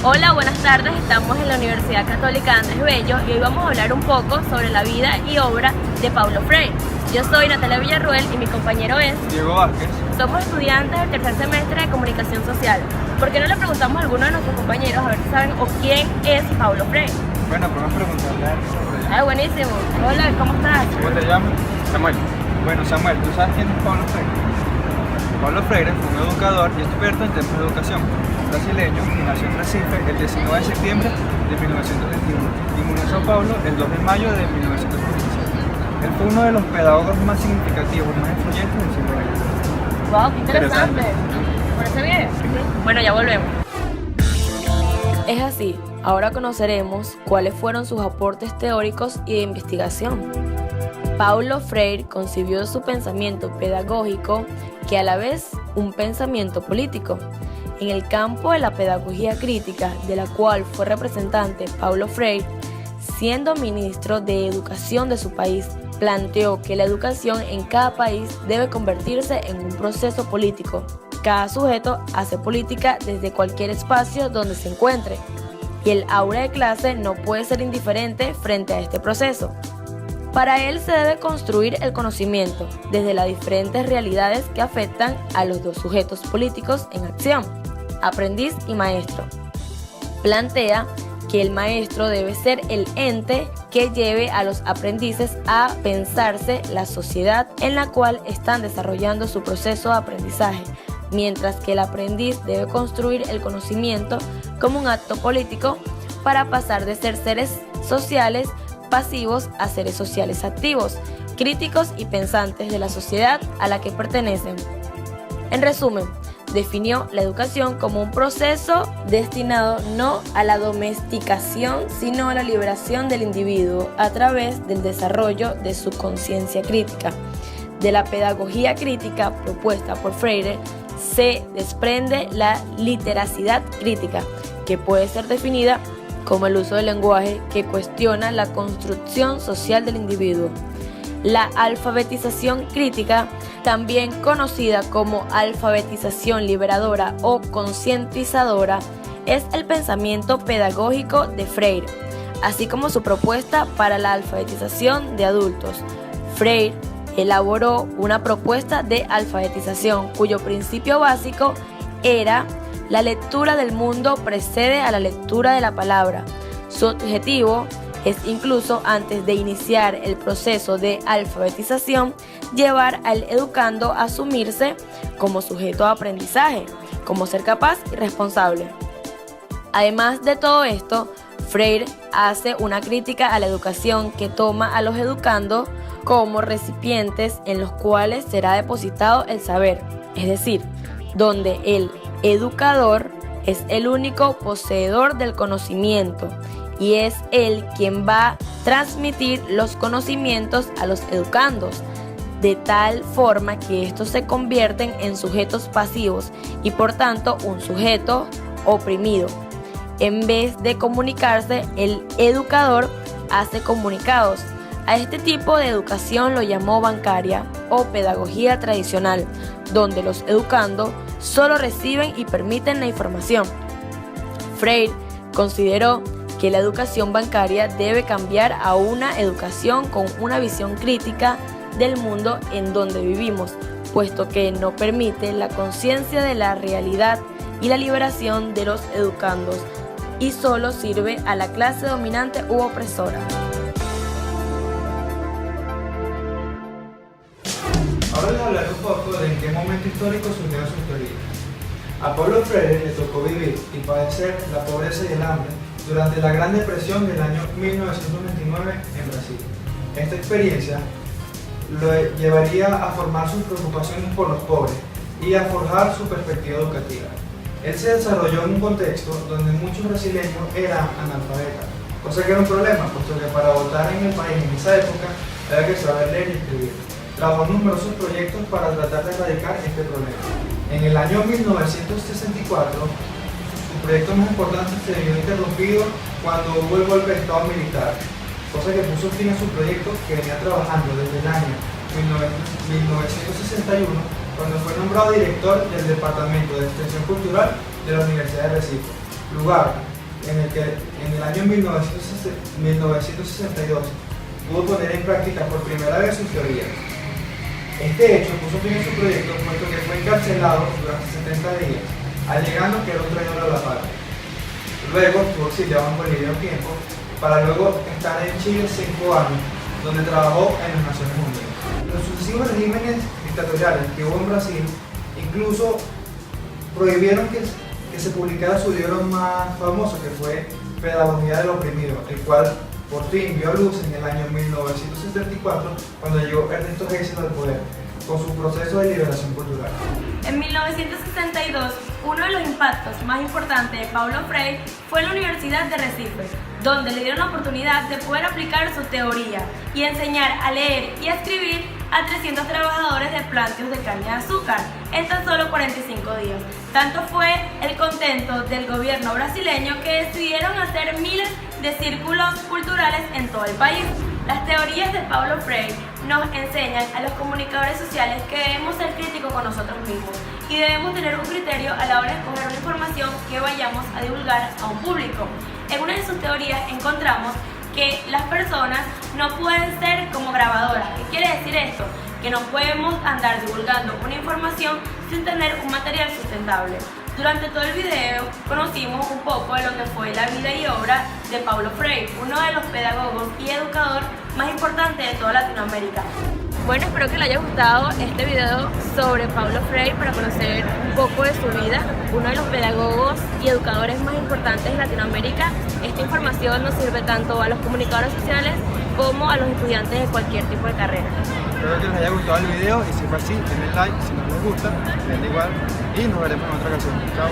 Hola, buenas tardes. Estamos en la Universidad Católica Andrés Bello y hoy vamos a hablar un poco sobre la vida y obra de Paulo Freire. Yo soy Natalia Villarruel y mi compañero es Diego Vázquez. Somos estudiantes del tercer semestre de Comunicación Social. ¿Por qué no le preguntamos a alguno de nuestros compañeros a ver si saben o quién es Paulo Freire? Bueno, podemos preguntarle a él sobre él. Buenísimo. Hola, ¿cómo estás? ¿Cómo te llamas? Samuel. Bueno, Samuel, ¿tú sabes quién es Paulo Freire? Paulo Freire fue un educador y experto en temas de educación brasileño que nació en Recife el 19 de septiembre de 1921 y murió en Sao Paulo el 2 de mayo de 1947. Él fue uno de los pedagogos más significativos y más influyentes del siglo XX. Wow, qué interesante. ¿Te parece bien? Bueno, ya volvemos. Es así, ahora conoceremos cuáles fueron sus aportes teóricos y de investigación. Paulo Freire concibió su pensamiento pedagógico que a la vez un pensamiento político. En el campo de la pedagogía crítica, de la cual fue representante Paulo Freire, siendo ministro de Educación de su país, planteó que la educación en cada país debe convertirse en un proceso político. Cada sujeto hace política desde cualquier espacio donde se encuentre, y el aula de clase no puede ser indiferente frente a este proceso. Para él se debe construir el conocimiento desde las diferentes realidades que afectan a los dos sujetos políticos en acción, aprendiz y maestro. Plantea que el maestro debe ser el ente que lleve a los aprendices a pensarse la sociedad en la cual están desarrollando su proceso de aprendizaje, mientras que el aprendiz debe construir el conocimiento como un acto político para pasar de ser seres sociales pasivos a seres sociales activos, críticos y pensantes de la sociedad a la que pertenecen. En resumen, definió la educación como un proceso destinado no a la domesticación, sino a la liberación del individuo a través del desarrollo de su conciencia crítica. De la pedagogía crítica propuesta por Freire se desprende la literacidad crítica, que puede ser definida como el uso del lenguaje que cuestiona la construcción social del individuo. La alfabetización crítica, también conocida como alfabetización liberadora o concientizadora, es el pensamiento pedagógico de Freire, así como su propuesta para la alfabetización de adultos. Freire elaboró una propuesta de alfabetización cuyo principio básico era: la lectura del mundo precede a la lectura de la palabra. Su objetivo es, incluso antes de iniciar el proceso de alfabetización, llevar al educando a asumirse como sujeto de aprendizaje, como ser capaz y responsable. Además de todo esto, Freire hace una crítica a la educación que toma a los educandos como recipientes en los cuales será depositado el saber, es decir, donde el educador es el único poseedor del conocimiento y es él quien va a transmitir los conocimientos a los educandos, de tal forma que estos se convierten en sujetos pasivos y por tanto un sujeto oprimido. En vez de comunicarse, el educador hace comunicados. A este tipo de educación lo llamó bancaria o pedagogía tradicional, donde los educandos solo reciben y permiten la información. Freire consideró que la educación bancaria debe cambiar a una educación con una visión crítica del mundo en donde vivimos, puesto que no permite la conciencia de la realidad y la liberación de los educandos y solo sirve a la clase dominante u opresora. Ahora les hablaré un poco de en qué momento histórico surgieron sus teorías. A Paulo Freire le tocó vivir y padecer la pobreza y el hambre durante la Gran Depresión del año 1929 en Brasil. Esta experiencia lo llevaría a formar sus preocupaciones por los pobres y a forjar su perspectiva educativa. Él se desarrolló en un contexto donde muchos brasileños eran analfabetas, cosa que era un problema, puesto que para votar en el país en esa época había que saber leer y escribir. Trabajó numerosos proyectos para tratar de erradicar este problema. En el año 1964, su proyecto más importante se vio interrumpido cuando hubo el golpe de Estado militar, cosa que puso fin a su proyecto que venía trabajando desde el año 1961, cuando fue nombrado director del Departamento de Extensión Cultural de la Universidad de Recife, lugar en el que en el año 1962 pudo poner en práctica por primera vez sus teorías. Este hecho puso fin a su proyecto, puesto que fue encarcelado durante 70 días, alegando que era un traidor a la patria. Luego estuvo exiliado en Bolivia un tiempo, para luego estar en Chile 5 años, donde trabajó en las Naciones Unidas. Los sucesivos regímenes dictatoriales que hubo en Brasil incluso prohibieron que se publicara su libro más famoso, que fue Pedagogía del Oprimido, el cual por fin vio luz en el año 1974, cuando llegó Ernesto Geisel al poder, con su proceso de liberación cultural. En 1962, uno de los impactos más importantes de Paulo Freire fue en la Universidad de Recife, donde le dieron la oportunidad de poder aplicar su teoría y enseñar a leer y a escribir a 300 trabajadores de plantíos de caña de azúcar en tan solo 45 días. Tanto fue el contento del gobierno brasileño que decidieron hacer miles de círculos culturales en todo el país. Las teorías de Paulo Freire nos enseñan a los comunicadores sociales que debemos ser críticos con nosotros mismos y debemos tener un criterio a la hora de escoger una información que vayamos a divulgar a un público. En una de sus teorías encontramos que las personas no pueden ser como grabadoras. ¿Qué quiere decir esto? Que no podemos andar divulgando una información sin tener un material sustentable. Durante todo el video conocimos un poco de lo que fue la vida y obra de Paulo Freire, uno de los pedagogos y educador más importantes de toda Latinoamérica. Bueno, espero que les haya gustado este video sobre Paulo Freire para conocer un poco de su vida, uno de los pedagogos y educadores más importantes de Latinoamérica. Esta información nos sirve tanto a los comunicadores sociales como a los estudiantes de cualquier tipo de carrera. Espero que les haya gustado el video y si fue así, denle like, si no les gusta, denle igual y nos veremos en otra ocasión. Chao.